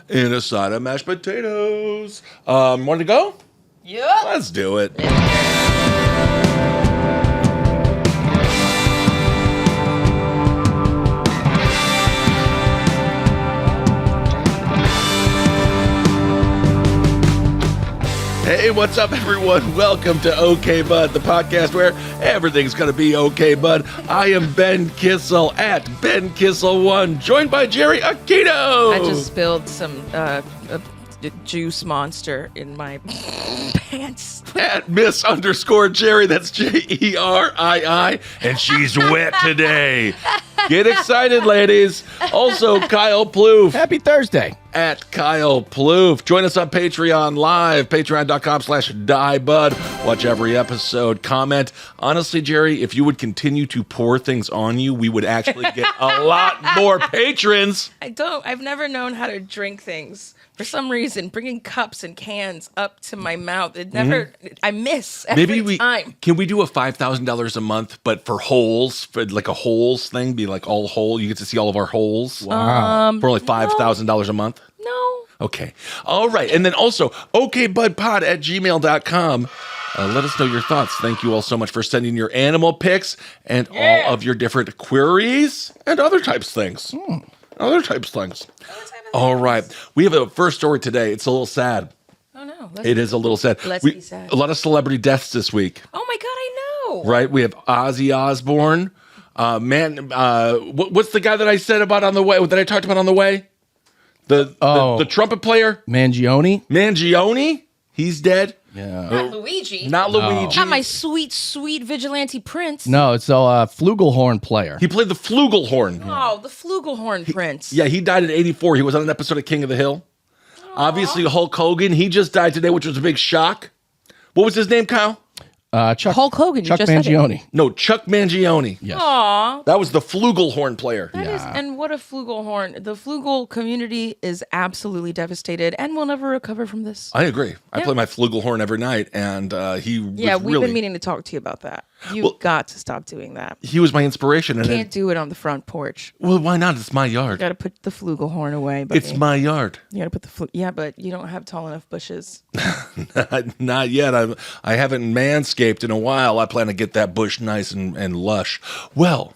and a side of mashed potatoes. Want to go? Yeah. Let's do it. Hey, what's up, everyone? Welcome to OK Bud, the podcast where everything's going to be okay, bud. I am Ben Kissel at Ben Kissel1, joined by Jerry Aquino. I just spilled some juice monster in my pants. At Miss_Jerry, that's Jerii, and she's wet today. Get excited, ladies. Also, Kyle Plouffe. Happy Thursday. At Kyle Plouffe. Join us on Patreon Live, patreon.com/diebud. Watch every episode. Comment. Honestly, Jerry, if you would continue to pour things on you, we would actually get a lot more patrons. I've never known how to drink things. For some reason, bringing cups and cans up to my mouth, it never, I miss every time. Can we do a $5,000 a month, but for holes, for like a holes thing, be like all whole? You get to see all of our holes. Wow. For like $5,000 a month? No. Okay. All right. And then also, okbudpod@gmail.com. Let us know your thoughts. Thank you all so much for sending your animal pics and all of your different queries and other types of things. Other types of things. All right. We have a first story today. It's a little sad. Oh, no. It is a little sad. Let's be sad. A lot of celebrity deaths this week. Oh, my God, I know. Right? We have Ozzy Osbourne. What's the guy that I said about on the way, that I talked about on the way? The trumpet player? Mangione? He's dead. Yeah. Not Luigi. Not Luigi. Not my sweet, sweet vigilante prince. No, it's a flugelhorn player. He played the flugelhorn. Oh, the flugelhorn prince. Yeah, he died at 84. He was on an episode of King of the Hill. Obviously, Hulk Hogan, he just died today, which was a big shock. What was his name, Kyle? Chuck Hulk Hogan. Chuck you just Mangione. No, Chuck Mangione. Yes. Aw. That was the flugelhorn player. That is, and what a flugelhorn. The flugel community is absolutely devastated and will never recover from this. I agree. I play my flugelhorn every night, and he was we've been meaning to talk to you about that. You've got to stop doing that. He was my inspiration. You can't do it on the front porch. Well, why not? It's my You yard. got to put the flugelhorn away. Buddy. It's my yard. You got to put the Yeah, but you don't have tall enough bushes. Not yet. I haven't manscaped in a while. I plan to get that bush nice and lush. Well,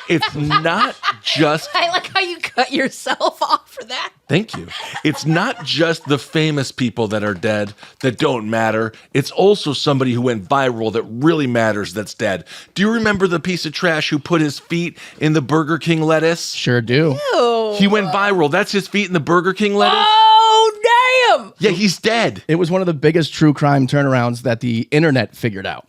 it's not just... I like how you cut yourself off for that. Thank you. It's not just the famous people that are dead that don't matter. It's also somebody who went viral that really matters that's dead. Do you remember the piece of trash who put his feet in the Burger King lettuce? Sure do. Ew. He went viral. That's his feet in the Burger King lettuce? Oh, damn. Yeah, he's dead. It was one of the biggest true crime turnarounds that the internet figured out.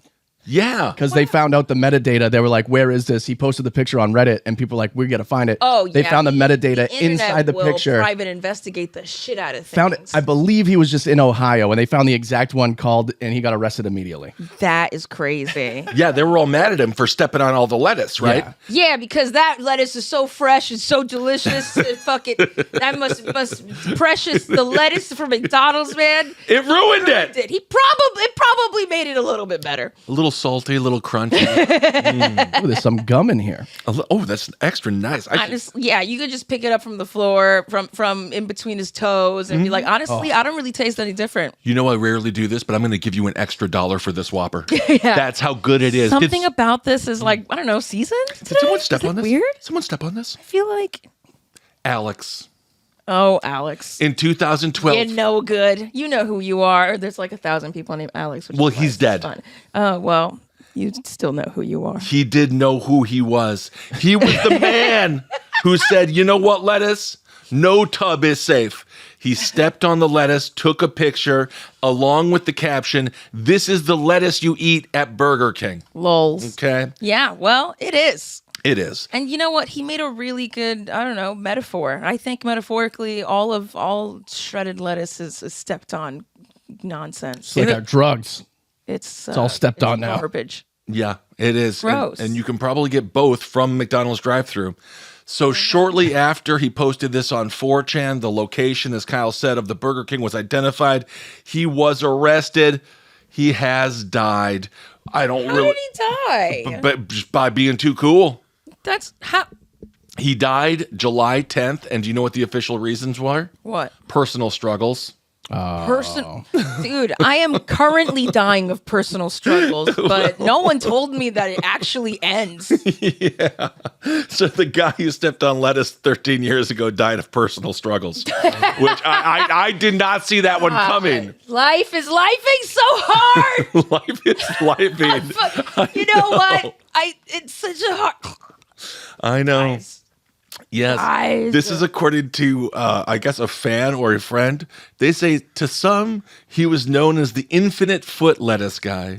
Yeah. Because they found out the metadata. They were like, where is this? He posted the picture on Reddit, and people were like, we got to find it. Oh, yeah. They found the metadata internet inside the will picture. Private investigate the shit out of things. Found it. I believe he was just in Ohio, and they found the exact one called, and he got arrested immediately. That is crazy. Yeah, they were all mad at him for stepping on all the lettuce, right? Yeah. Yeah, because that lettuce is so fresh and so delicious. And that must precious. The lettuce from McDonald's, man. It ruined it. It probably made it a little bit better. A little salty, a little crunchy. Ooh, there's some gum in here. Oh, that's extra nice. Honestly, yeah, you could just pick it up from the floor, from in between his toes, and be like, honestly, I don't really taste any different. You know I rarely do this, but I'm going to give you an extra $1 for this Whopper. That's how good it is. Something about this is like, I don't know, seasoned today? Did someone step on this? Weird? Someone step on this? I feel like... Alex. Oh, Alex. In 2012. You're no good. You know who you are. There's like 1,000 people named Alex. Which Well, is he's dead. Fun. Well, you still know who you are. He did know who he was. He was the man who said, you know what, lettuce? No tub is safe. He stepped on the lettuce, took a picture, along with the caption, this is the lettuce you eat at Burger King. Lols. Okay? Yeah, well, it is. It is. And you know what? He made a really good, I don't know, metaphor. I think metaphorically, all shredded lettuce is stepped on nonsense. It's like our drugs. It's all stepped on now. Garbage. Yeah, it is. Gross. And you can probably get both from McDonald's drive-thru. So shortly after he posted this on 4chan, the location, as Kyle said, of the Burger King was identified. He was arrested. He has died. I don't How really... did he die? But just by being too cool. That's how... He died July 10th, and do you know what the official reasons were? What? Personal struggles. Dude, I am currently dying of personal struggles, but no one told me that it actually ends. So the guy who stepped on lettuce 13 years ago died of personal struggles, which I did not see that one coming. Life is lifing so hard. Life is lifing. You know what? It's such a hard. I know. Guys. Yes. Guys. This is according to, I guess, a fan or a friend. They say to some, he was known as the infinite foot lettuce guy.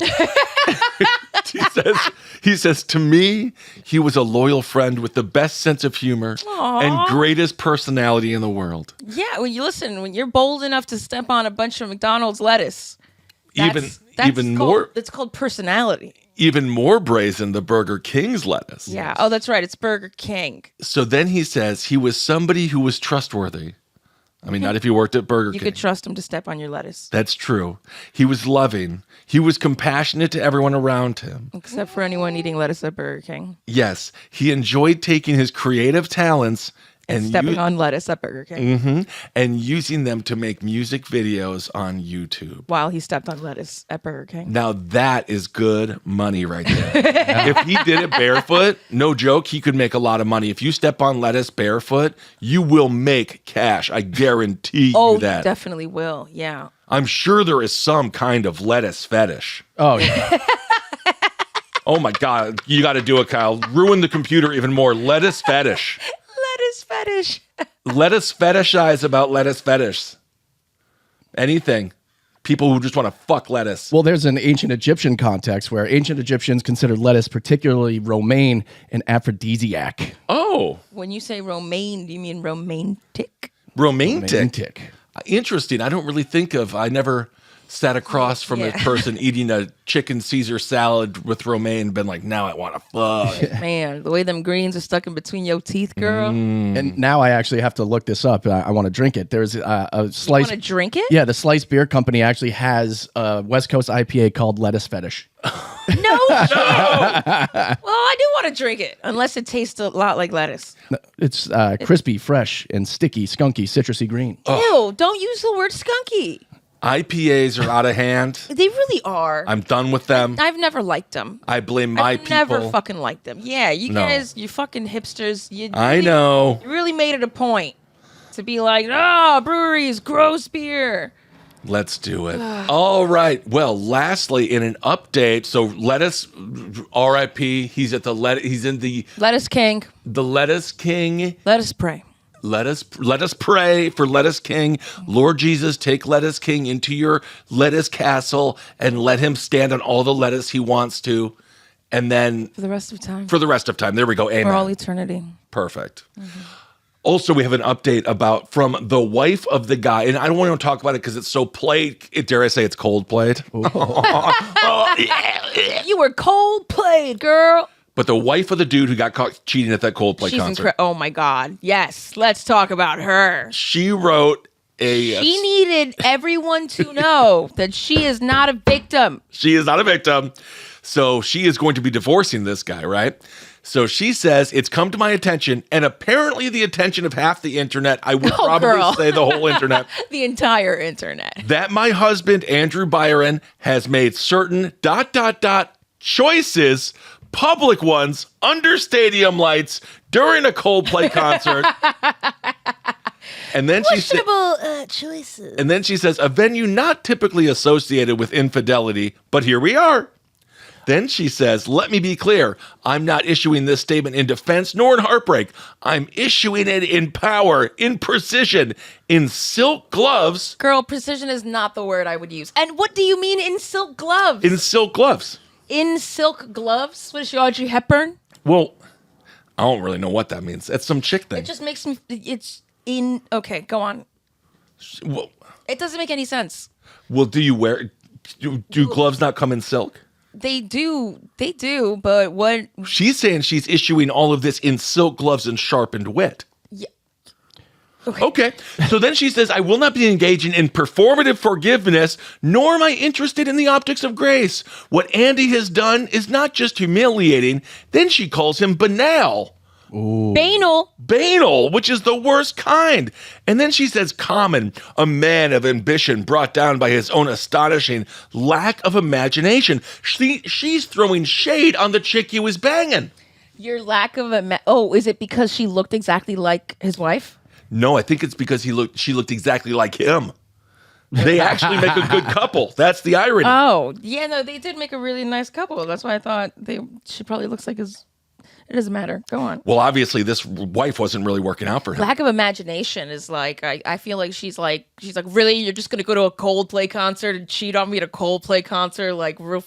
He says, to me, he was a loyal friend with the best sense of humor and greatest personality in the world. Yeah, when you're bold enough to step on a bunch of McDonald's lettuce, it's called personality. Even more brazen, the Burger King's lettuce. Yeah. Oh, that's right. It's Burger King. So then he says he was somebody who was trustworthy. I mean, not if you worked at Burger King. You could trust him to step on your lettuce. That's true. He was loving. He was compassionate to everyone around him. Except for anyone eating lettuce at Burger King. Yes. He enjoyed taking his creative talents and stepping on lettuce at Burger King. And using them to make music videos on YouTube. While he stepped on lettuce at Burger King. Now that is good money right there. If he did it barefoot, no joke, he could make a lot of money. If you step on lettuce barefoot, you will make cash. I guarantee you that. You definitely will. Yeah. I'm sure there is some kind of lettuce fetish. Oh, yeah. Oh my God. You got to do it, Kyle. Ruin the computer even more. Lettuce fetish. Lettuce fetish. Let us fetishize about lettuce fetish. Anything. People who just want to fuck lettuce. Well, there's an ancient Egyptian context where ancient Egyptians considered lettuce particularly romaine and aphrodisiac. Oh. When you say romaine, do you mean romantic? Romantic. Interesting. I don't really think of, I never sat across from a person eating a chicken Caesar salad with romaine and been like, now I want to fuck. Man, the way them greens are stuck in between your teeth, girl. And now I actually have to look this up. I want to drink it. There's a slice. You want to drink it? Yeah, the Slice Beer Company actually has a West Coast IPA called Lettuce Fetish. No shit. Well, I do want to drink it, unless it tastes a lot like lettuce. It's crispy, fresh, and sticky, skunky, citrusy green. Ew, don't use the word skunky. IPAs are out of hand. They really are. I'm done with them. I've never liked them. I blame my people. Never fucking liked them. Yeah, you guys, you fucking hipsters. I know. You really made it a point to be like, breweries, gross beer. Let's do it. All right. Well, lastly, in an update, so lettuce, R.I.P. He's in the Lettuce King. The Lettuce King. Let us pray. Let us pray for Lettuce King. Lord Jesus, take Lettuce King into your lettuce castle and let him stand on all the lettuce he wants to. And then For the rest of time. There we go. Amen. For all eternity. Perfect. Also, we have an update from the wife of the guy, and I don't want to talk about it because it's so played. Dare I say it's cold played? You were cold played, girl. But the wife of the dude who got caught cheating at that Coldplay concert. Oh my God. Yes. Let's talk about her. She wrote She needed everyone to know that she is not a victim. She is not a victim. So she is going to be divorcing this guy, right? So she says, it's come to my attention, and apparently the attention of half the internet, I would probably say the whole internet. The entire internet. That my husband, Andrew Byron, has made certain ... choices, public ones, under stadium lights, during a Coldplay concert. And then choices. And then she says, a venue not typically associated with infidelity, but here we are. Then she says, let me be clear. I'm not issuing this statement in defense nor in heartbreak. I'm issuing it in power, in precision, in silk gloves. Girl, precision is not the word I would use. And what do you mean in silk gloves? In silk gloves. In silk gloves? What is she, Audrey Hepburn? Well, I don't really know what that means. That's some chick thing. It just makes me, okay, go on. Well, it doesn't make any sense. Well, do gloves not come in silk? They do, but what? She's saying she's issuing all of this in silk gloves and sharpened wit. Yeah. Okay. So then she says, I will not be engaging in performative forgiveness, nor am I interested in the optics of grace. What Andy has done is not just humiliating. Then she calls him banal. Banal. Banal, which is the worst kind. And then she says, common, a man of ambition brought down by his own astonishing lack of imagination. She's throwing shade on the chick he was banging. Your lack of is it because she looked exactly like his wife? No, I think it's because she looked exactly like him. They actually make a good couple. That's the irony. Oh, yeah, no, they did make a really nice couple. That's why I thought she probably looks like his. It doesn't matter. Go on. Well, obviously, this wife wasn't really working out for him. Lack of imagination is like, I feel like she's like, really? You're just going to go to a Coldplay concert and cheat on me at a Coldplay concert? Like, real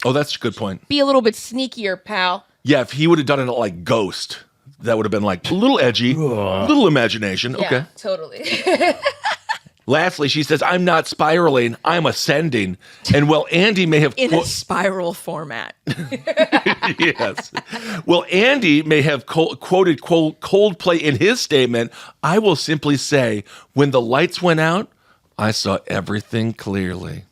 Oh, that's a good point. Be a little bit sneakier, pal. Yeah, if he would have done it like Ghost, that would have been like a little edgy, a little imagination. Yeah, okay. Totally. Lastly, she says, I'm not spiraling, I'm ascending. And while Andy may have... In a spiral format. Yes. Well, Andy may have quoted Coldplay in his statement. I will simply say, when the lights went out, I saw everything clearly.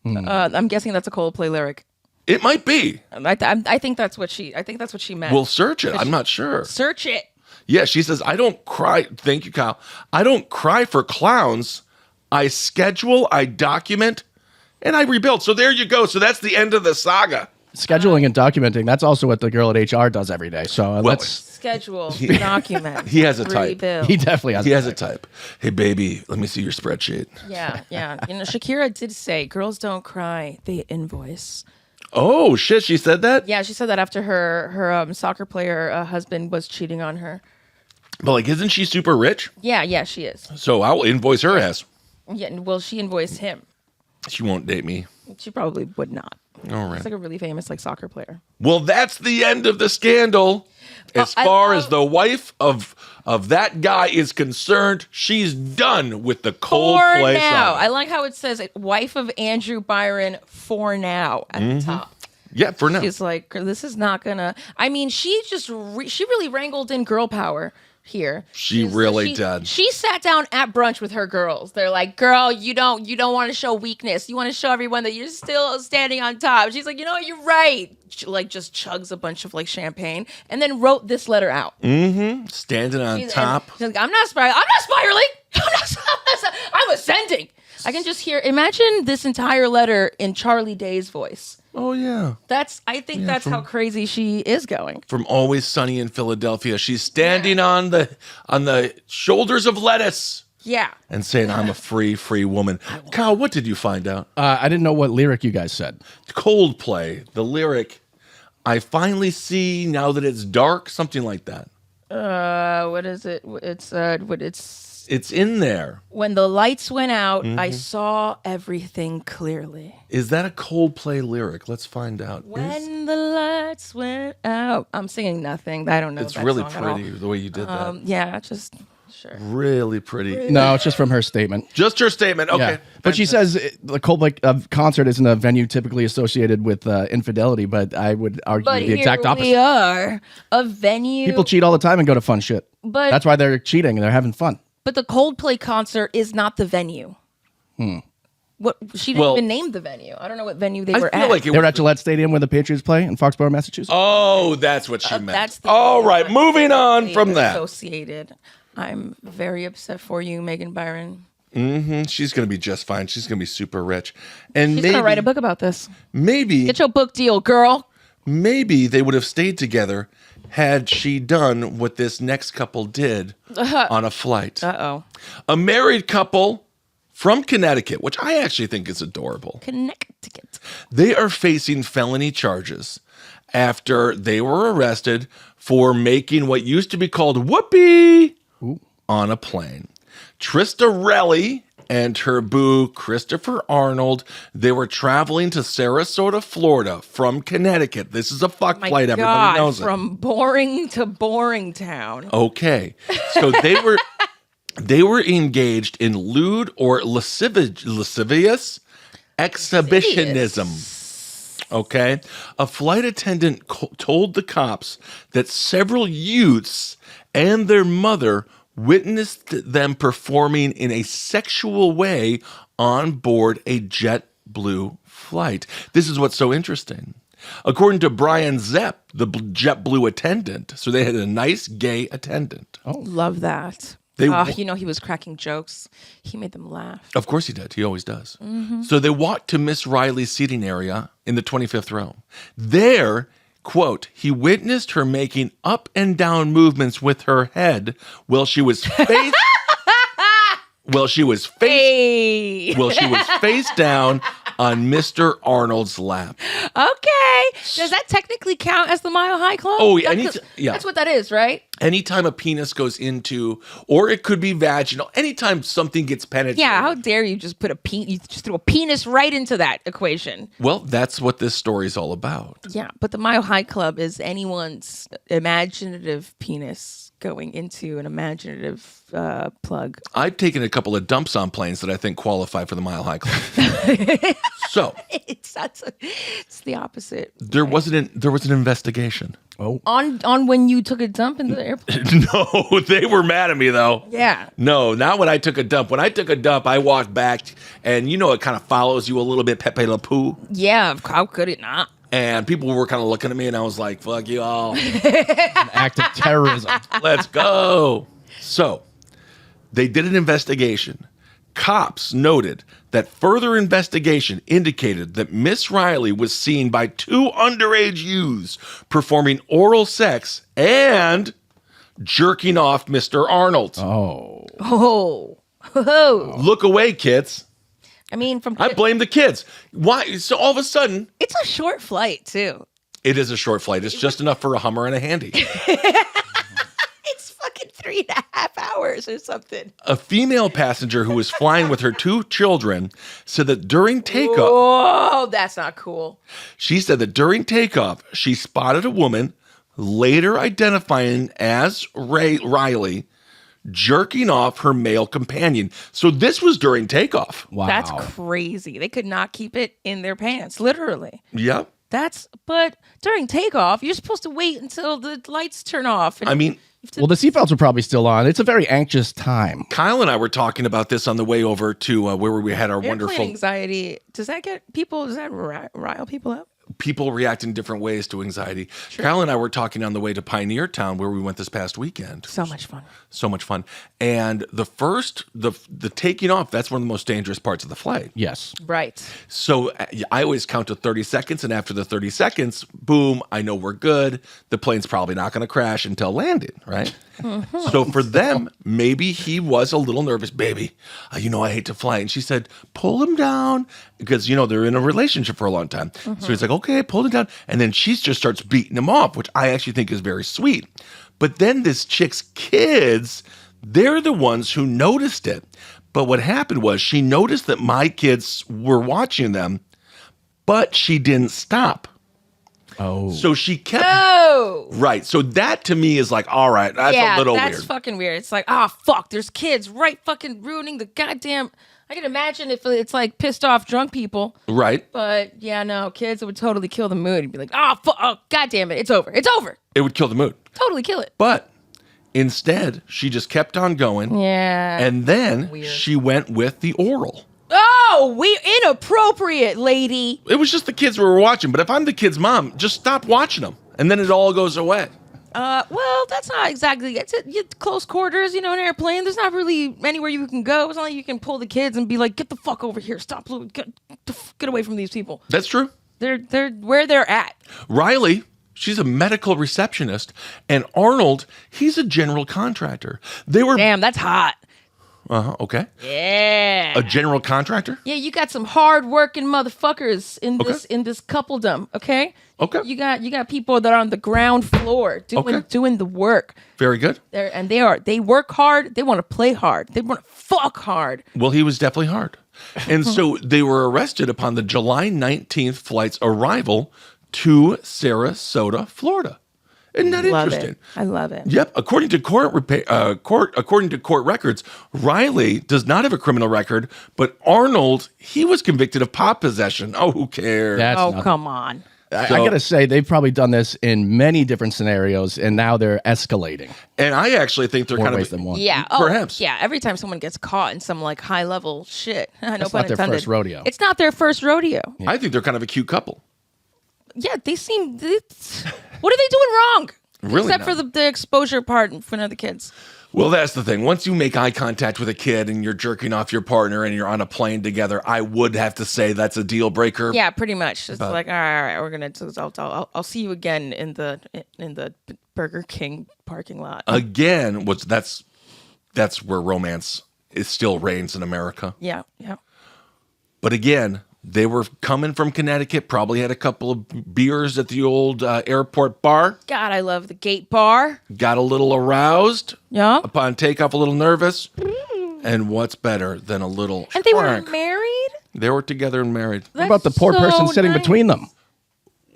I'm guessing that's a Coldplay lyric. It might be. I think that's what she meant. We'll search it. I'm not sure. Search it. Yeah, she says, I don't cry. Thank you, Kyle. I don't cry for clowns. I schedule, I document, and I rebuild. So there you go. So that's the end of the saga. Scheduling and documenting, that's also what the girl at HR does every day. So let's... Schedule, document. He has a type. Rebuild. He definitely has He has a type. Hey, baby, let me see your spreadsheet. Yeah. Shakira did say, girls don't cry, they invoice. Oh, shit, she said that? Yeah, she said that after her soccer player husband was cheating on her. But, like, isn't she super rich? Yeah, she is. So I'll invoice her ass. Yeah, well, she invoiced him. She won't date me. She probably would not. All right. She's like a really famous soccer player. Well, that's the end of the scandal. As far as the wife of that guy is concerned, she's done with the Coldplay For now. song. I like how it says wife of Andrew Byron for now at the top. Yeah, for now. She's like, this is not gonna. I mean, she just she really wrangled in girl power here. She really did. She sat down at brunch with her girls. They're like, girl, you don't want to show weakness. You want to show everyone that you're still standing on top. She's like, you know what, you're right. She like just chugs a bunch of like champagne and then wrote this letter out. Standing on top. She's like, I'm not spiraling. I'm ascending. I can just hear. Imagine this entire letter in Charlie Day's voice. Oh, yeah. I think that's how crazy she is going. From Always Sunny in Philadelphia. She's standing on the shoulders of lettuce. Yeah. And saying, I'm a free woman. Kyle, what did you find out? I didn't know what lyric you guys said. Coldplay, the lyric, I finally see now that it's dark, something like that. What is it? It's in there. When the lights went out, I saw everything clearly. Is that a Coldplay lyric? Let's find out. When the lights went out. I'm singing nothing. I don't know. It's that really song at all. pretty the way you did that. Yeah, just sure. Really pretty. No, it's just from her statement. Just her statement. Okay. Yeah. But she says the Coldplay concert isn't a venue typically associated with infidelity, but I would argue But the exact here opposite. we are, a venue. People cheat all the time and go to fun shit. But- that's why they're cheating and they're having fun. But the Coldplay concert is not the venue. What she didn't even name the venue. I don't know what venue they were feel at. like They were at Gillette Stadium where the Patriots play in Foxborough, Massachusetts. Oh, that's what she meant. That's the All right, moving on from that. Associated. I'm very upset for you, Megan Byron. She's going to be just fine. She's going to be super rich. And She's maybe, gonna write a book about this. Maybe, Get your book deal, girl. maybe they would have stayed together had she done what this next couple did on a flight. Uh-oh. A married couple from Connecticut, which I actually think is adorable. Connecticut. They are facing felony charges after they were arrested for making what used to be called whoopee on a plane. Trista Relli and her boo, Christopher Arnold, they were traveling to Sarasota, Florida from Connecticut. This is a fuck My flight. God, Everybody knows it. from boring to boring town. Okay. So they were engaged in lewd or lascivious exhibitionism. Okay. A flight attendant told the cops that several youths and their mother witnessed them performing in a sexual way on board a JetBlue flight. This is what's so interesting. According to Brian Zepp, the JetBlue attendant, so they had a nice gay attendant. Oh, Love that. They- He was cracking jokes. He made them laugh. Of course he did. He always does. So they walked to Miss Riley's seating area in the 25th row. There, quote, he witnessed her making up and down movements with her head while she was face Hey. face down on Mr. Arnold's lap. Okay. Does that technically count as the Mile High Club? Oh, Yeah. That's what that is, right? Anytime a penis goes into, or it could be vaginal, anytime something gets penetrated. Yeah. How dare you just put you just threw a penis right into that equation? Well, that's what this story's all about. Yeah. But the Mile High Club is anyone's imaginative penis going into an imaginative plug. I've taken a couple of dumps on planes that I think qualify for the Mile High Club. So It's the opposite. there was an investigation. oh, On when you took a dump in the airplane. No, they were mad at me though. Yeah. No, not when I took a dump. When I took a dump, I walked back, and it kind of follows you a little bit, Pepe Le Pew. Yeah. How could it not? And people were kind of looking at me, and I was like, "Fuck you all, an act of terrorism. let's go." So they did an investigation. Cops noted that further investigation indicated that Miss Riley was seen by two underage youths performing oral sex and jerking off Mr. Arnold. Oh, Oh. Look away, kids. I mean, I blame the kids. Why? So all of a sudden, it's a short flight too. it is a short flight. It's just enough for a Hummer and a Handy. It's fucking 3.5 hours or something. A female passenger who was flying with her two children said that during takeoff, Oh, that's not cool. she spotted a woman, later identifying as Riley, jerking off her male companion. So this was during takeoff. wow. That's crazy. They could not keep it in their pants, literally. Yep. But during takeoff, you're supposed to wait until the lights turn off. And I mean, Well, the seatbelts are probably still on. It's a very anxious time. Kyle and I were talking about this on the way over to where we had our airplane wonderful anxiety. Does that rile people up? people react in different ways to anxiety. Kyle and I were talking on the way to Pioneer Town where we went this past weekend. So much fun. So much fun. And the taking off, that's one of the most dangerous parts of the flight. Yes. Right. So I always count to 30 seconds, and after the 30 seconds, boom, I know we're good. The plane's probably not going to crash until landing, right? So for them, maybe he was a little nervous. Baby, I hate to fly. And she said, pull him down, because, they're in a relationship for a long time. So he's like, okay, pull him down. And then she just starts beating him off, which I actually think is very sweet. But then this chick's kids, they're the ones who noticed it. But what happened was she noticed that my kids were watching them, but she didn't stop. Oh. So she kept... Oh. Right. So that to me is like, all right, that's a little that's weird. fucking weird. It's like, fuck, there's kids right fucking ruining the goddamn... I can imagine if it's like pissed off drunk people. Right. But yeah, no, kids, it would totally kill the mood. You'd be like, oh, god damn it, it's over. It's over. It would kill the mood. Totally kill it. But instead, she just kept on going. Yeah. And then Weird. she went with the oral. Oh, we inappropriate, lady. It was just the kids we were watching. But if I'm the kid's mom, just stop watching them. And then it all goes away. Well, that's not exactly. It's close quarters, an airplane. There's not really anywhere you can go. It's not like you can pull the kids and be like, "Get the fuck over here! Stop! Get away from these people." That's true. They're where they're at. Riley, she's a medical receptionist. And Arnold, he's a general contractor. They were... Damn, that's hot. Okay. Yeah. A general contractor? Yeah, you got some hard-working motherfuckers in this coupledom, okay? Okay. You got people that are on the ground floor doing the work. Very good. They work hard. They want to play hard. They want to fuck hard. Well, he was definitely hard. And so they were arrested upon the July 19th flight's arrival to Sarasota, Florida. Isn't that interesting? I love it. Yep. According to court records, Riley does not have a criminal record, but Arnold, he was convicted of pot possession. Oh, who cares? That's Oh, nothing. come on. I got to say, they've probably done this in many different scenarios, and now they're escalating. And I actually think they're More kind ways of than one. Yeah. Perhaps. Yeah. Every time someone gets caught in some like high level shit, no That's pun not their intended. first rodeo. It's not their first rodeo. I think they're kind of a cute couple. yeah, they seem. What are they doing wrong? Really Except for the exposure part in front of the kids. Well, that's the thing. Once you make eye contact with a kid and you're jerking off your partner and you're on a plane together, I would have to say that's a deal breaker. Yeah, pretty much. It's like, all right, we're gonna. I'll see you again in the Burger King parking lot. Again, that's where romance still reigns in America. Yeah. But again, they were coming from Connecticut, probably had a couple of beers at the old airport bar. God, I love the gate bar. Got a little aroused. Yeah. Upon takeoff, a little nervous. And what's better than a little And they were swank? married? They were together and married. What about the poor person sitting between them?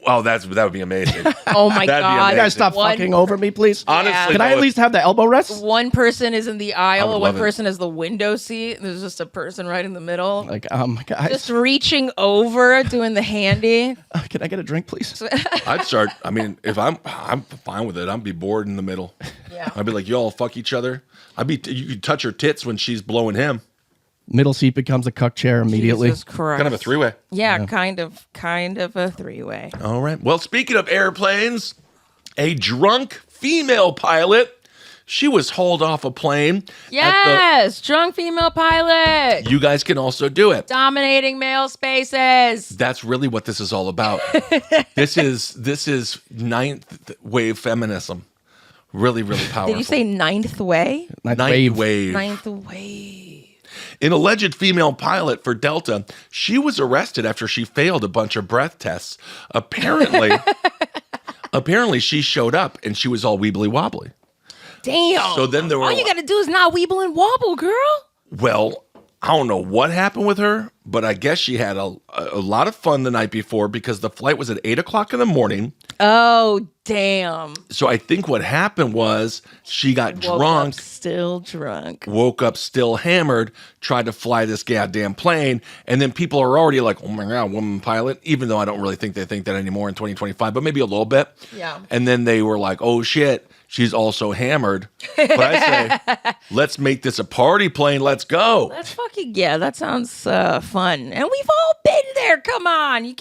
Oh, that would be amazing. Oh my That'd be God. amazing. You guys stop fucking over me, please. Honestly, Can I at least have the elbow rest? One person is in the aisle, would one love it. person is the window seat. There's just a person right in the middle. Like, guys, Just reaching over, doing the handy. can I get a drink, please? I'd start. I mean, if I'm fine with it. I'd be bored in the middle. Yeah. I'd be like, y'all fuck each other. You could touch her tits when she's blowing him. Middle seat becomes a cuck chair immediately. Jesus Christ. Kind of a three-way. Yeah, kind of a three-way. All right. Well, speaking of airplanes, a drunk female pilot. She was hauled off a plane. Yes, drunk female pilot. You guys can also do it. Dominating male spaces. That's really what this is all about. This is ninth wave feminism. Really, really powerful. Did you say ninth way? Ninth ninth wave. wave? Ninth way. An alleged female pilot for Delta, she was arrested after she failed a bunch of breath tests. Apparently she showed up and she was all weebly wobbly. Damn. So then there were all you got to do is not weeble and wobble, girl. Well, I don't know what happened with her, but I guess she had a lot of fun the night before because the flight was at 8:00 in the morning. Oh, damn. So I think what happened was she got Woke drunk. up still drunk. Woke up still hammered, tried to fly this goddamn plane, and then people are already like, oh my God, woman pilot, even though I don't really think they think that anymore in 2025, but maybe a little bit. Yeah. And then they were like, oh shit, she's also hammered. But I say, let's make this a party plane, let's go. That's fucking, yeah, that sounds fun. And we've all been there. Come on. You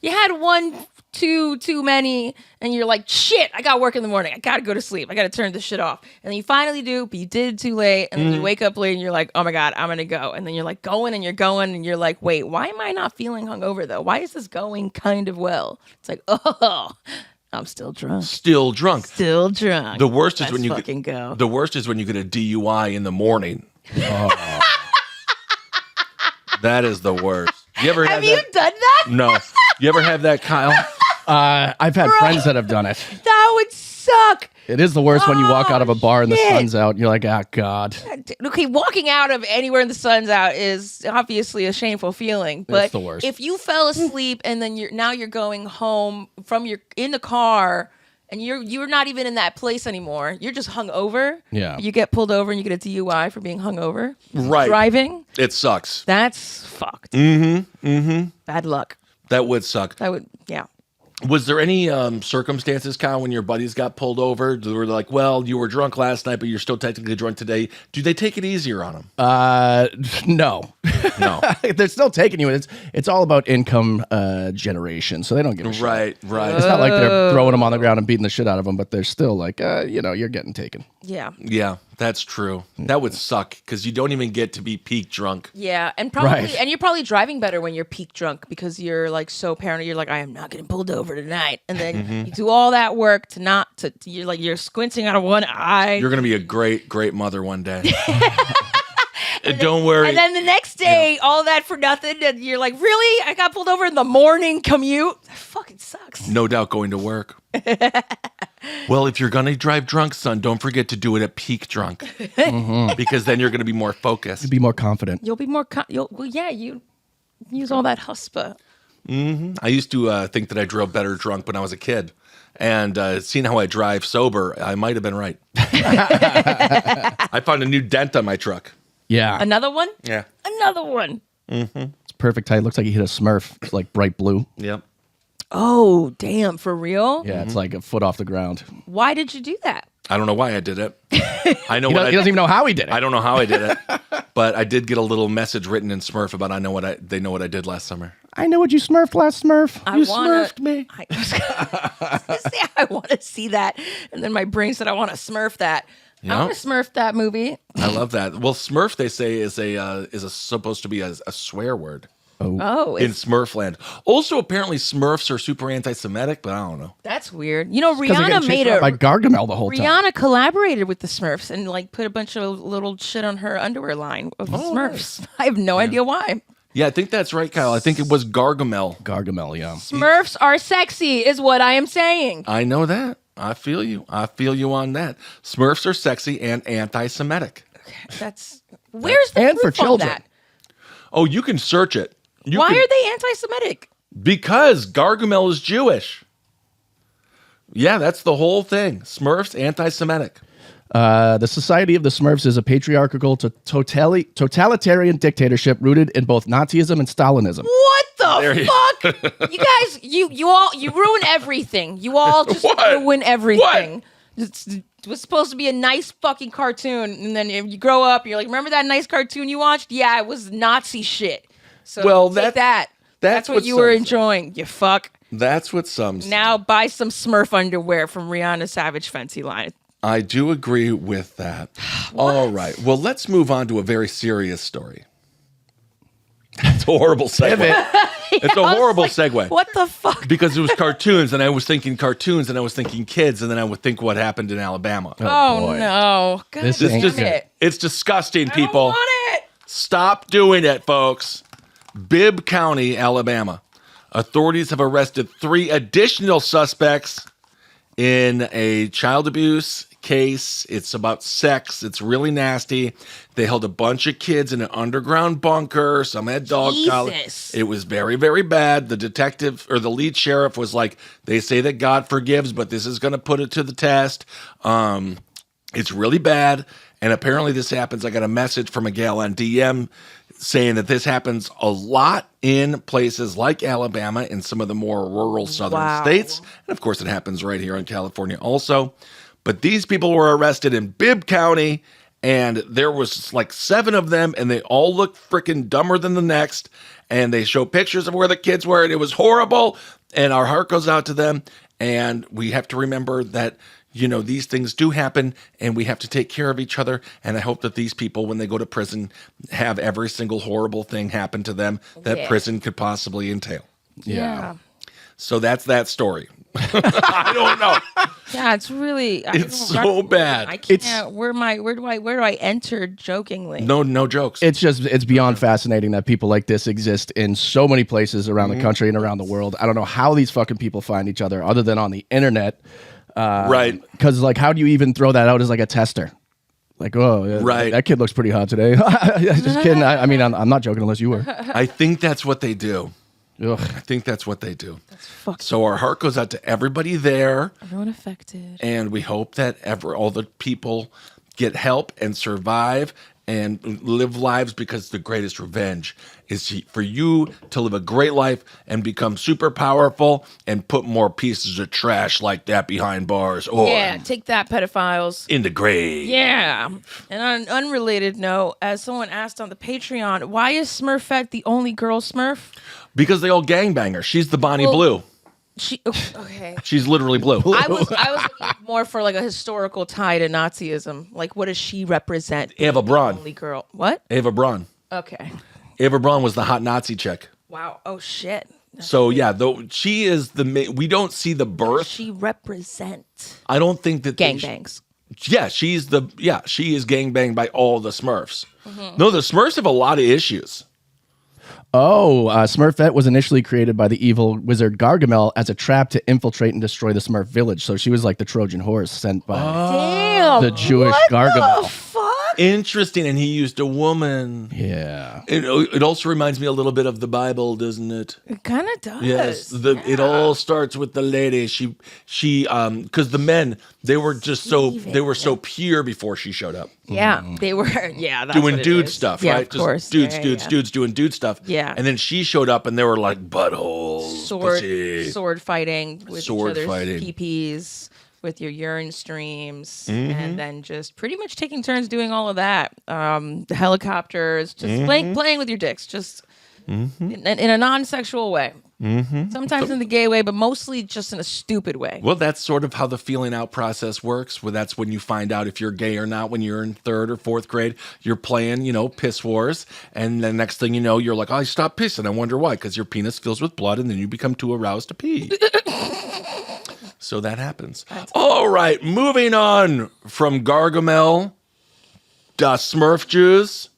had one, too many, and you're like, shit, I got work in the morning. I got to go to sleep. I got to turn this shit off. And then you finally do, but you did it too late. And then you wake up late and you're like, oh my God, I'm going to go. And then you're like going and you're like, wait, why am I not feeling hungover though? Why is this going kind of well? It's like, oh, I'm still drunk. Still drunk. Still drunk. The worst is Let's when you fucking go. The worst is when you get a DUI in the morning. Oh. That is the worst. You ever Have you done that? No. You ever have that, Kyle? I've had friends that have done it. That would suck. It is the worst when you walk out of a bar and the shit. sun's out and you're like, ah, God. Okay, walking out of anywhere and the sun's out is obviously a shameful feeling. But It's the worst. if you fell asleep and then you're going home from in the car and you're not even in that place anymore, you're just hungover. Yeah. You get pulled over and you get a DUI for being hungover. Right. Driving. It sucks. That's fucked. Bad luck. That would suck. That would, yeah. Was there any circumstances, Kyle, when your buddies got pulled over? They were like, well, you were drunk last night, but you're still technically drunk today. Do they take it easier on them? No. No. They're still taking you. It's all about income generation, so they don't give a shit. Right. It's not like they're throwing them on the ground and beating the shit out of them, but they're still like, you're getting taken. Yeah. Yeah, that's true. That would suck because you don't even get to be peak drunk. Yeah, and probably Right. and you're probably driving better when you're peak drunk because you're like so paranoid. You're like, I am not getting pulled over tonight, and then you do all that work you're squinting out of one eye. You're going to be a great, great mother one day. Don't worry. And then the next day, all that for nothing, and you're like, really? I got pulled over in the morning commute. That fucking sucks. No doubt going to work. Well, if you're going to drive drunk, son, don't forget to do it at peak drunk. Because then you're going to be more focused. Be more confident. You'll be more. You use all that huspa. I used to think that I drove better drunk when I was a kid. And seeing how I drive sober, I might have been right. I found a new dent on my truck. Yeah. Another one. Yeah. Another one. It's perfect height. Looks like you hit a Smurf. It's like bright blue. Yep. Oh, damn! For real? Yeah, it's like a foot off the ground. Why did you do that? I don't know why I did it. I know He doesn't even know how he did it. I don't know how I did it, but I did get a little message written in Smurf about they know what I did last summer. I know what you smurfed last Smurf. I You wanna- smurfed me. I was gonna say I want to see that, and then my brain said I want to Smurf that. I Yeah. want to Smurf that movie. I love that. Well, Smurf they say is supposed to be a swear word Oh, in Smurfland. Also, apparently Smurfs are super anti-Semitic, but I don't know. that's weird. You know, 'Cause they're Rihanna getting made chased around by a Gargamel the whole time. Rihanna collaborated with the Smurfs and like put a bunch of little shit on her underwear line of Smurfs. I have no idea why. Yeah, I think that's right, Kyle. I think it was Gargamel. Gargamel, yeah. Smurfs are sexy, is what I am saying. I know that. I feel you. I feel you on that. Smurfs are sexy and anti-Semitic. That's where's the And for proof on children. that? Oh, you can search it. Why are they anti-Semitic? Because Gargamel is Jewish. Yeah, that's the whole thing. Smurfs anti-Semitic. The Society of the Smurfs is a patriarchal totalitarian dictatorship rooted in both Nazism and Stalinism. What There the you- fuck? You guys, you ruin everything. You all just What? ruin everything. It was supposed to be a nice fucking cartoon, and then if you grow up, you're like, remember that nice cartoon you watched? Yeah, it was Nazi shit. So Well, take that's That's what what you were some say. enjoying. You fuck. That's what some say. Now buy some Smurf underwear from Rihanna Savage Fenty line. I do agree with that. All right. Well, let's move on to a very serious story. It's a horrible segue. It's a horrible segue. What the fuck? Because it was cartoons, and I was thinking cartoons, and I was thinking kids, and then I would think what happened in Alabama. Oh boy. no! God This damn ain't Just- good. it! it's disgusting, I don't people. want it. Stop doing it, folks. Bibb County, Alabama. Authorities have arrested 3 additional suspects in a child abuse case. It's about sex. It's really nasty. They held a bunch of kids in an underground bunker. Some had dog collars. Jesus. It was very, very bad. The detective or the lead sheriff was like, they say that God forgives, but this is going to put it to the test. It's really bad. And apparently this happens. I got a message from a gal on DM saying that this happens a lot in places like Alabama and some of the more rural southern Wow. states. And of course, it happens right here in California also. But these people were arrested in Bibb County, and there was like 7 of them, and they all looked freaking dumber than the next. And they show pictures of where the kids were, and it was horrible. And our heart goes out to them. And we have to remember that, you know, these things do happen, and we have to take care of each other. And I hope that these people, when they go to prison, have every single horrible thing happen to them that Yeah. prison could possibly entail. Yeah. So that's that story. I don't know. Yeah, it's really. It's so bad. I can't. Where do I enter jokingly? No jokes. It's beyond fascinating that people like this exist in so many places around Mm-hmm. the country and around the world. I don't know how these fucking people find each other other than on the internet. Right. Because, like, how do you even throw that out as like a tester? Like, oh, yeah, Right. that kid looks pretty hot today. Just kidding. I mean, I'm not joking unless you were. I think that's what they do. Ugh. I think that's what they do. Fuck. So our heart goes out to everybody there, Everyone affected. and we hope that all the people get help and survive and live lives, because the greatest revenge is for you to live a great life and become super powerful and put more pieces of trash like that behind bars or Yeah, take that, pedophiles. in the grave. Yeah. And on an unrelated note, as someone asked on the Patreon, why is Smurfette the only girl Smurf? Because they all gangbanger. her. She's the Bonnie Well- Blue. She okay. She's literally blue. I was looking more for like a historical tie to Nazism. Like, what does she represent? Eva Braun. Only girl. What? Eva Braun. Okay. Eva Braun was the hot Nazi chick. Wow. Oh shit. So yeah, though she is we don't see the birth. She represent I don't think that gangbangs. Yeah, she is gangbanged by all the Smurfs. No, the Smurfs have a lot of issues. Oh, Smurfette was initially created by the evil wizard Gargamel as a trap to infiltrate and destroy the Smurf village. So she was like the Trojan horse sent by. Damn. The Jewish what Gargamel. The fuck? Interesting, and he used a woman. Yeah. It also reminds me a little bit of the Bible, doesn't it? It kind of does. Yes, it all starts with the lady. She, because the men they were just so pure before she showed up, Yeah, they were. Yeah, that's doing what it dude is. stuff, Yeah, right? Of course. Just Yeah, yeah. dudes doing dude stuff. Yeah. and then she showed up, and they were like buttholes, pussy. Sword fighting with Sword each other's fighting. PPs, with your urine streams, Mm-hmm. and then just pretty much taking turns doing all of that. The helicopters, just Mm-hmm. playing with your dicks, just in a non-sexual way. Sometimes in the gay way, but mostly just in a stupid way. Well, that's sort of how the feeling out process works. Well, that's when you find out if you're gay or not. When you're in 3rd or 4th grade, you're playing, piss wars. And the next thing you know, you're like, oh, I stopped pissing. I wonder why. Because your penis fills with blood and then you become too aroused to pee. So that happens. All right, moving on from Gargamel, the Smurf Jews,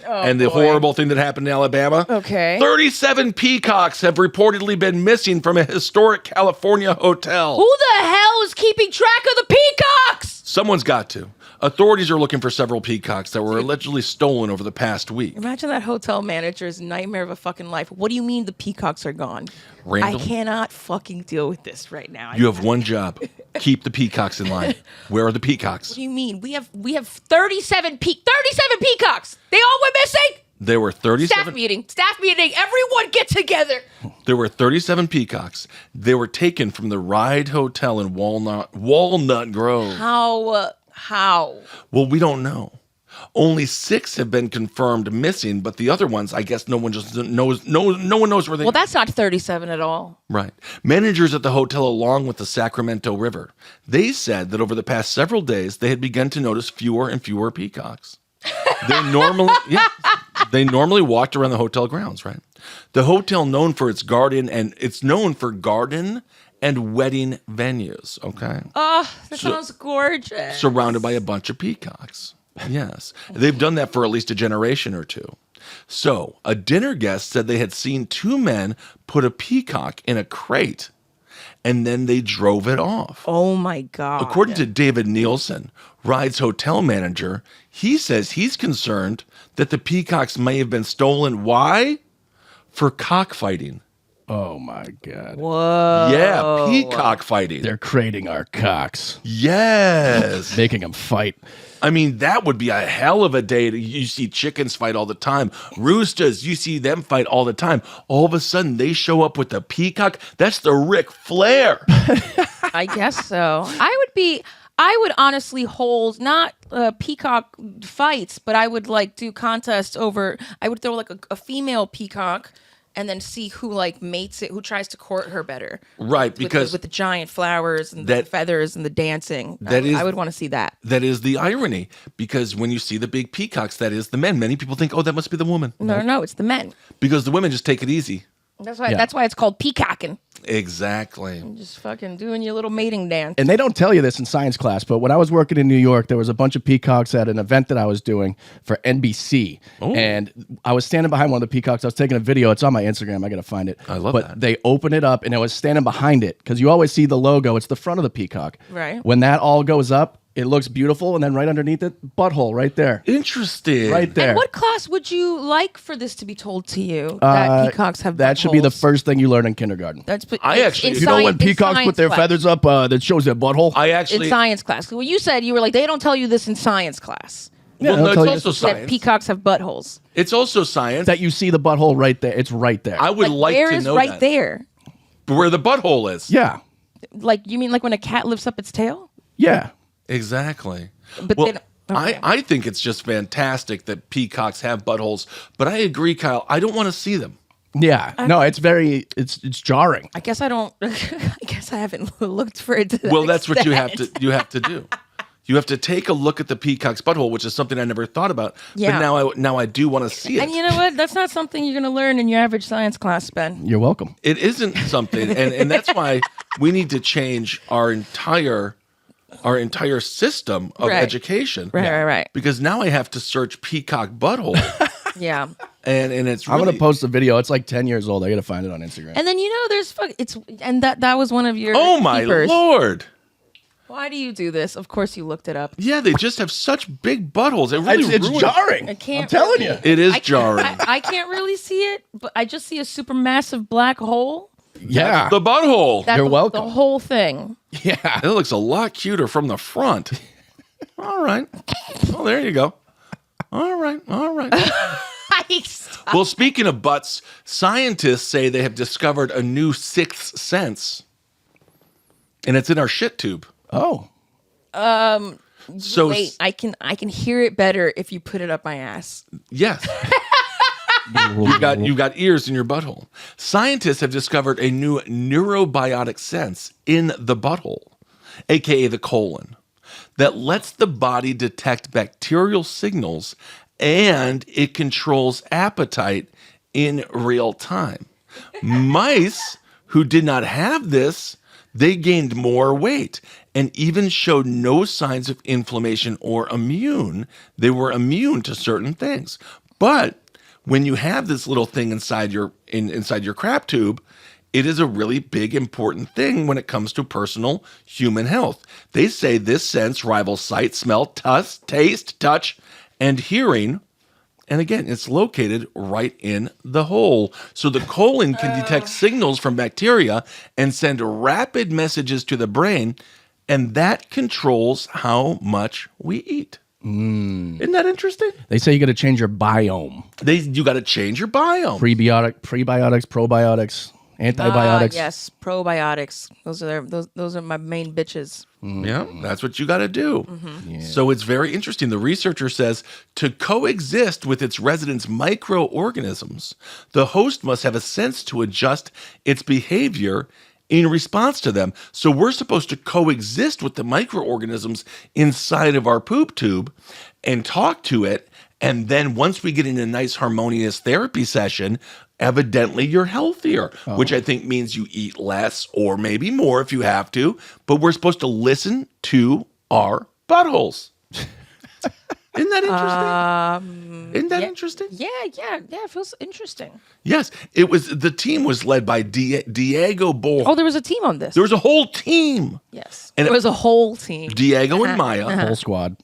and the horrible thing that happened in Alabama. Okay. 37 peacocks have reportedly been missing from a historic California hotel. Who the hell is keeping track of the peacocks? Someone's got to. Authorities are looking for several peacocks that were allegedly stolen over the past week. Imagine that hotel manager's nightmare of a fucking life. What do you mean the peacocks are gone? Randall, I cannot fucking deal with this right now. you have one job. Keep the peacocks in line. Where are the peacocks? What do you mean? We have 37 peacocks. They all went missing. There were 37. Staff meeting. Everyone get together. There were 37 peacocks. They were taken from the Ride Hotel in Walnut Grove. How? Well, we don't know. Only 6 have been confirmed missing, but the other ones, I guess no one just knows. No one knows where they. Well, that's not 37 at all. Right. Managers at the hotel, along with the Sacramento River, they said that over the past several days, they had begun to notice fewer and fewer peacocks. They normally walked around the hotel grounds, right? The hotel known for its garden and wedding venues, okay? Oh, that sounds gorgeous. Surrounded by a bunch of peacocks. Yes. They've done that for at least a generation or two. So, a dinner guest said they had seen 2 men put a peacock in a crate, and then they drove it off. Oh, my God. According to David Nielsen, Ride's hotel manager, he says he's concerned that the peacocks may have been stolen. Why? For cockfighting. Oh my God. Whoa. Yeah, peacock fighting. They're crating our cocks, Yes. making them fight. I mean, that would be a hell of a day. You see chickens fight all the time. Roosters, you see them fight all the time. All of a sudden, they show up with the peacock. That's the Ric Flair. I guess so. I would honestly hold not peacock fights, but I would do contests over. I would throw a female peacock and then see who mates it, who tries to court her better. Right, because with the giant flowers and the feathers and the dancing. I would want to see that. That is the irony, because when you see the big peacocks, that is the men. Many people think, oh, that must be the woman. No, it's the men. Because the women just take it easy. That's why it's called peacocking. Exactly. Just fucking doing your little mating dance. And they don't tell you this in science class, but when I was working in New York, there was a bunch of peacocks at an event that I was doing for NBC. Ooh. And I was standing behind one of the peacocks. I was taking a video. It's on my Instagram. I got to find it. I love but that. They open it up, and I was standing behind it because you always see the logo. It's the front of the peacock. Right. When that all goes up, it looks beautiful, and then right underneath it, butthole right there. Interesting. Right there. And what class would you like for this to be told to you? That peacocks have That should be the buttholes? first thing you learn in kindergarten. I actually- You know when peacocks put their feathers up, that shows their butthole? In science class. Well, you said they don't tell you this in science class. Yeah, Well, they'll no, tell it's you also That science. peacocks have buttholes. It's also science. that you see the butthole right there. It's right there. I would like where to is know right that. there? Where the butthole is. yeah. You mean when a cat lifts up its tail? Yeah. Exactly. But well, they don't- okay. I think it's just fantastic that peacocks have buttholes, but I agree, Kyle. I don't want to see them. Yeah. No, it's jarring. I guess I don't. I guess I haven't looked for it. To that Well, that's what you have extent. to do. You have to take a look at the peacock's butthole, which is something I never thought about. Yeah. But now I do want to see it. And you know what? That's not something you're going to learn in your average science class, Ben. You're welcome. It isn't something, and that's why we need to change our entire system of Right. education. Right. Because now I have to search peacock butthole, Yeah. and it's I'm really, going to post a video. It's like 10 years old. I got to find it on Instagram. And then there's that was one of your. Oh my keepers. Lord! Why do you do this? Of course you looked it up. Yeah, they just have such big buttholes. It really it's ruins- jarring. I can't. I'm telling really- you. It is I can't- jarring. I can't really see it, but I just see a supermassive black hole. Yeah. The butthole. That's You're welcome. The whole thing. Yeah. It looks a lot cuter from the front. All right. Well, there you go. All right. Well, speaking of butts, scientists say they have discovered a new sixth sense, and it's in our shit tube. Oh. So Wait, I can hear it better if you put it up my ass. yes. You've got ears in your butthole. Scientists have discovered a new neurobiotic sense in the butthole, aka the colon, that lets the body detect bacterial signals and it controls appetite in real time. Mice who did not have this, they gained more weight and even showed no signs of inflammation or immune. They were immune to certain things. But when you have this little thing inside your crap tube, it is a really big, important thing when it comes to personal human health. They say this sense rivals sight, smell, taste, touch, and hearing. And again, it's located right in the hole. So the colon can detect signals from bacteria and send rapid messages to the brain, and that controls how much we eat. Isn't that interesting? They say you got to change your biome. You got to change your biome. Prebiotics, probiotics, antibiotics. Yes, probiotics. Those are my main bitches. Yeah, that's what you got to do. Yeah. So it's very interesting. The researcher says to coexist with its residents' microorganisms, the host must have a sense to adjust its behavior in response to them. So we're supposed to coexist with the microorganisms inside of our poop tube and talk to it. And then once we get in a nice harmonious therapy session, evidently you're healthier, which I think means you eat less or maybe more if you have to. But we're supposed to listen to our buttholes. Isn't that interesting? Isn't that interesting? Yeah, it feels interesting. Yes, the team was led by Diego Bo. Oh, there was a team on this. There was a whole team. Yes, and there was a whole team. Diego and Maya, whole squad.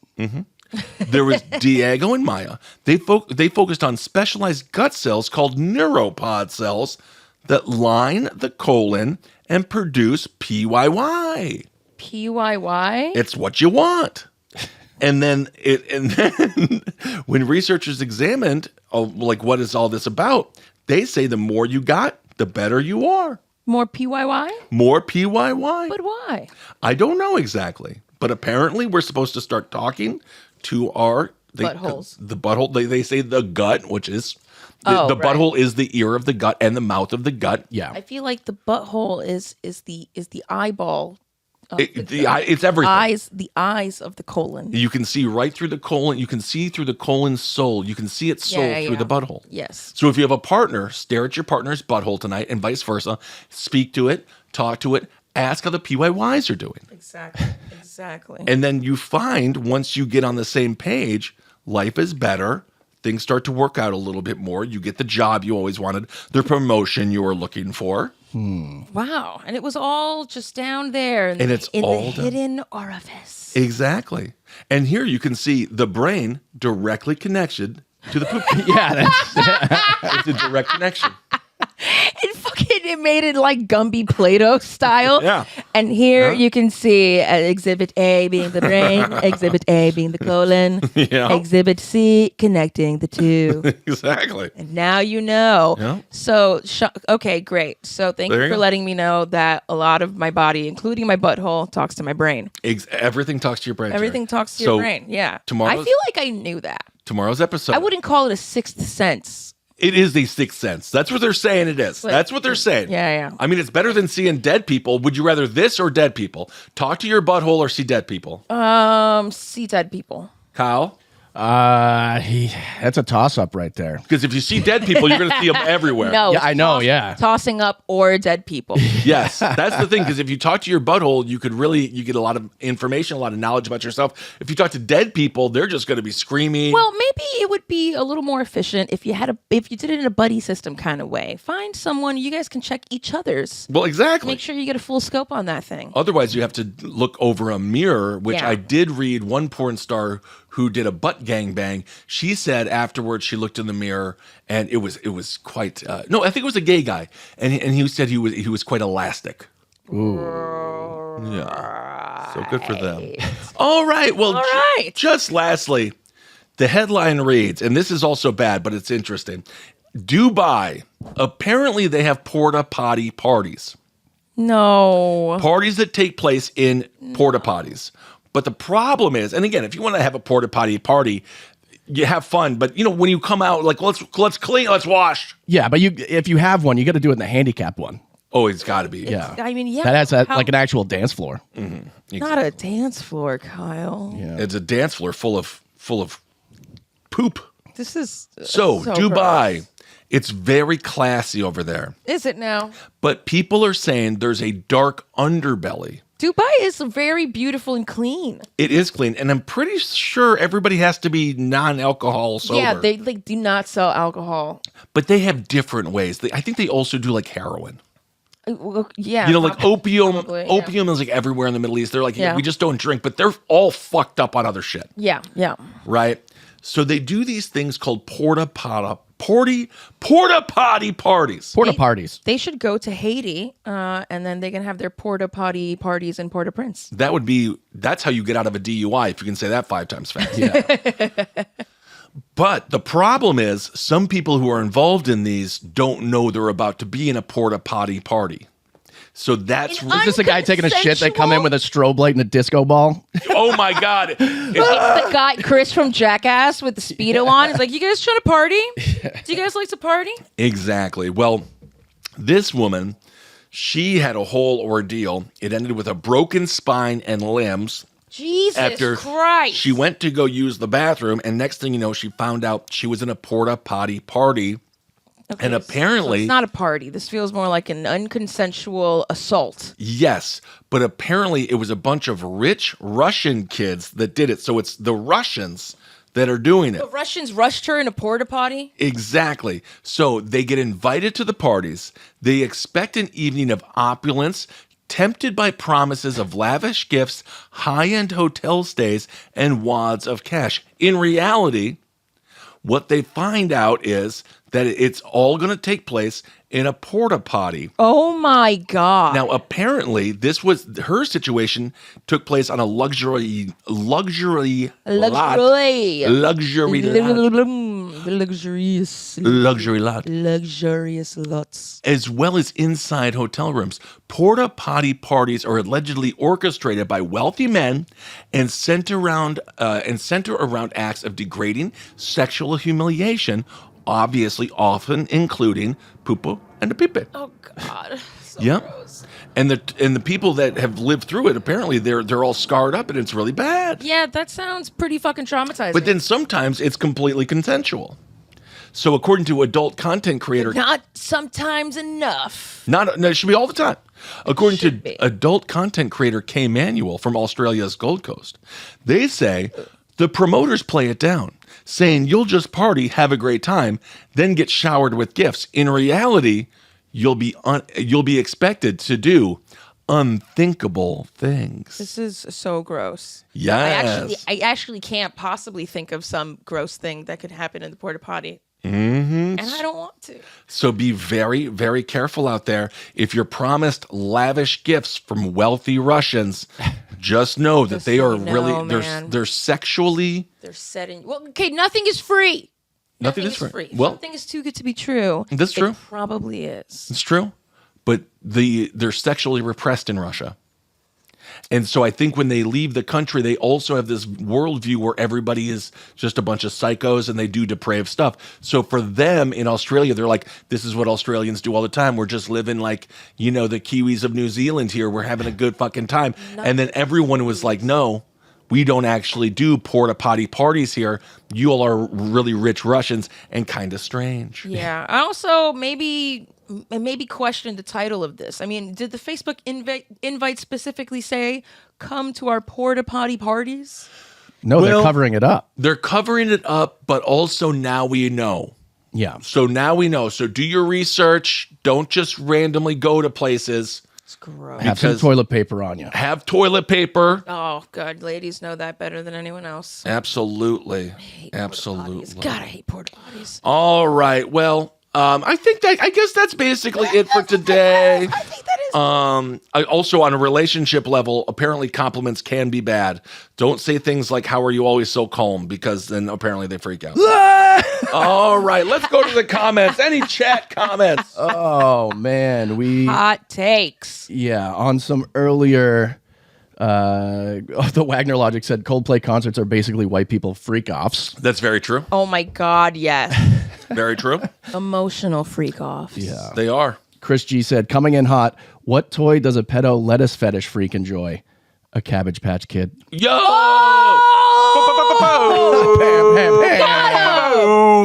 There was Diego and Maya. They focused on specialized gut cells called neuropod cells that line the colon and produce PYY. PYY? It's what you want. And then when researchers examined what is all this about, they say the more you got, the better you are. More PYY? More PYY. But why? I don't know exactly. But apparently we're supposed to start talking to our buttholes. The butthole. They say the gut, which is the butthole is the ear of the gut and the mouth of the gut. Yeah. I feel like the butthole is the eyeball. It's everything. The eyes of the colon. You can see right through the colon. You can see through the colon's soul. You can see its soul through the butthole. Yes. So if you have a partner, stare at your partner's butthole tonight and vice versa. Speak to it, talk to it, ask how the PYYs are doing. Exactly. And then you find once you get on the same page, life is better. Things start to work out a little bit more. You get the job you always wanted, the promotion you were looking for. Wow. And it was all just down there in the hidden orifice. Exactly. And here you can see the brain directly connected to the poop. Yeah, It's a direct connection. It made it like Gumby Play-Doh style. Yeah. And here you can see Exhibit A being the brain, Exhibit A being the colon, Exhibit C connecting the two. Exactly. And now you know. Yeah. So, okay, great. So thank you for letting me know that a lot of my body, including my butthole, talks to my brain. Everything talks to your brain. Everything talks to your brain. Yeah. I feel like I knew that. Tomorrow's episode. I wouldn't call it a sixth sense. It is the sixth sense. That's what they're saying it is. That's what they're saying. Yeah. I mean, it's better than seeing dead people. Would you rather this or dead people? Talk to your butthole or see dead people? See dead people. Kyle? That's a toss-up right there. Because if you see dead people, you're going to see them everywhere. No, yeah, I know. Tossing up or dead people. Yes, that's the thing. Because if you talk to your butthole, you get a lot of information, a lot of knowledge about yourself. If you talk to dead people, they're just going to be screaming. Well, maybe it would be a little more efficient if you did it in a buddy system kind of way. Find someone you guys can check each other's. Well, exactly. Make sure you get a full scope on that thing. Otherwise, you have to look over a mirror, which I did read one porn star who did a butt gangbang. She said afterwards she looked in the mirror and it was quite no, I think it was a gay guy, and he said he was quite elastic. Ooh. Yeah. So good for them. All right. Well, just lastly, the headline reads, and this is also bad, but it's interesting. Dubai. Apparently they have porta-potty parties. No. Parties that take place in porta-potties. But the problem is, and again, if you want to have a porta-potty party, you have fun, but when you come out, like let's clean, let's wash. Yeah, but if you have one, you got to do it in the handicap one. Oh, it's got to be. Yeah. I mean, yeah. That has like an actual dance floor. Not a dance floor, Kyle. Yeah. It's a dance floor full of poop. This is So Dubai, gross. it's very classy over there, Is it now? but people are saying there's a dark underbelly. Dubai is very beautiful and clean. It is clean, and I'm pretty sure everybody has to be non-alcohol sober. Yeah, they do not sell alcohol. But they have different ways. I think they also do like heroin. Yeah, Like opium. probably, yeah. Opium is like everywhere in the Middle East. They're like, Yeah. we just don't drink, but they're all fucked up on other shit, Yeah. right? So they do these things called porta-potty parties. Porta-Parties. They should go to Haiti, and then they can have their porta-potty parties in Port-au-Prince. That's how you get out of a DUI, if you can say that 5 times fast. Yeah. But the problem is some people who are involved in these don't know they're about to be in a porta-potty party. So that's... An Is this a guy taking a shit? They come in with a strobe light and a disco ball. Oh my God. It's the guy, Chris from Jackass, with the Speedo on. He's like, you guys trying to party? Do you guys like to party? Exactly. Well, this woman, she had a whole ordeal. It ended with a broken spine and limbs. Jesus After Christ. she went to go use the bathroom, and next thing you know, she found out she was in a porta-potty party. Okay, And apparently... so it's not a party. This feels more like an unconsensual assault. Yes, but apparently it was a bunch of rich Russian kids that did it. So it's the Russians that are doing it. The Russians rushed her in a porta potty. Exactly. So they get invited to the parties. They expect an evening of opulence, tempted by promises of lavish gifts, high-end hotel stays, and wads of cash. In reality, what they find out is that it's all going to take place in a porta potty. Oh my God. Now, apparently, her situation took place on a luxury lot. Luxury lot. Luxurious lots. As well as inside hotel rooms. Porta potty parties are allegedly orchestrated by wealthy men and center around acts of degrading sexual humiliation, obviously often including poo-poo and a pee-pee. Oh God. So Yeah. gross. And the people that have lived through it, apparently they're all scarred up and it's really bad. Yeah, that sounds pretty fucking traumatizing. But then sometimes it's completely consensual. So according to adult content creator, not sometimes enough. no, it should be all the time. According to Should be. adult content creator K Manuel from Australia's Gold Coast, they say the promoters play it down, saying you'll just party, have a great time, then get showered with gifts. In reality, you'll be expected to do unthinkable things. This is so gross. Yes. I actually can't possibly think of some gross thing that could happen in the porta potty. And I don't want to. So be very, very careful out there. If you're promised lavish gifts from wealthy Russians, just know that Just they are say no, really man. they're sexually. They're setting. Well, okay, nothing is free. Nothing is free. Well, Something is too good to be true. That's true. It probably is. It's true, but they're sexually repressed in Russia. And so I think when they leave the country, they also have this worldview where everybody is just a bunch of psychos and they do depraved stuff. So for them in Australia, they're like, this is what Australians do all the time. We're just living like, the Kiwis of New Zealand here. We're having a good fucking time. And then everyone was like, no, we don't actually do porta potty parties here. You all are really rich Russians and kind of strange. Yeah. I also maybe question the title of this. I mean, did the Facebook invite specifically say, come to our porta potty parties? No, Well- they're covering it up. They're covering it up, but also now we know. Yeah. So now we know. So do your research. Don't just randomly go to places. It's gross. Have some Because- toilet paper on you. Have toilet paper. Oh, God. Ladies know that better than anyone else. Absolutely. Hate Absolutely. porta-potties. God, I hate porta potties. All right. Well, I guess that's basically it for today. I think that is. Also on a relationship level, apparently compliments can be bad. Don't say things like, how are you always so calm? Because then apparently they freak out. All right. Let's go to the comments. Any chat comments? Oh man, Hot takes. on some earlier The Wagner Logic said Coldplay concerts are basically white people freak-offs. That's very true. Oh my God, yes. Very true. Emotional freak offs. Yeah. They are. Chris G said, coming in hot, what toy does a pedo lettuce fetish freak enjoy? A Cabbage Patch Kid. Yo!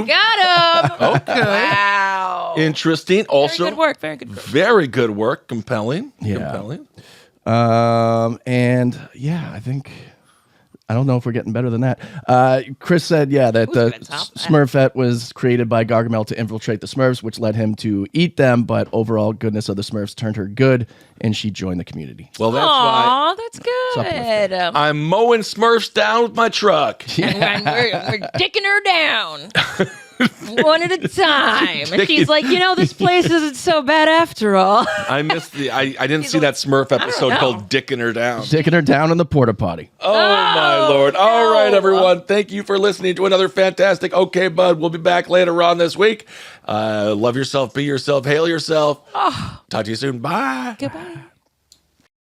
Got him. Okay. Wow. Interesting. Also, Very good work. Very good work. very good work. Compelling. Yeah. Compelling. And yeah, I don't know if we're getting better than that. Chris said, that the gonna top that? Smurfette was created by Gargamel to infiltrate the Smurfs, which led him to eat them. But overall goodness of the Smurfs turned her good, and she joined the community. Well, that's why Aw, that's good. I'm mowing Smurfs down with my truck. And we're dicking her down. One at a time. And she's like, this place isn't so bad after all. I missed I didn't see that Smurf episode know. called Dicking Her Down. Taking her down in the Porta-Potty. Oh, my Lord. no. All right, everyone. Thank you for listening to another fantastic Okay Bud. We'll be back later on this week. Love yourself, be yourself, hail yourself. Talk to you soon. Bye. Goodbye.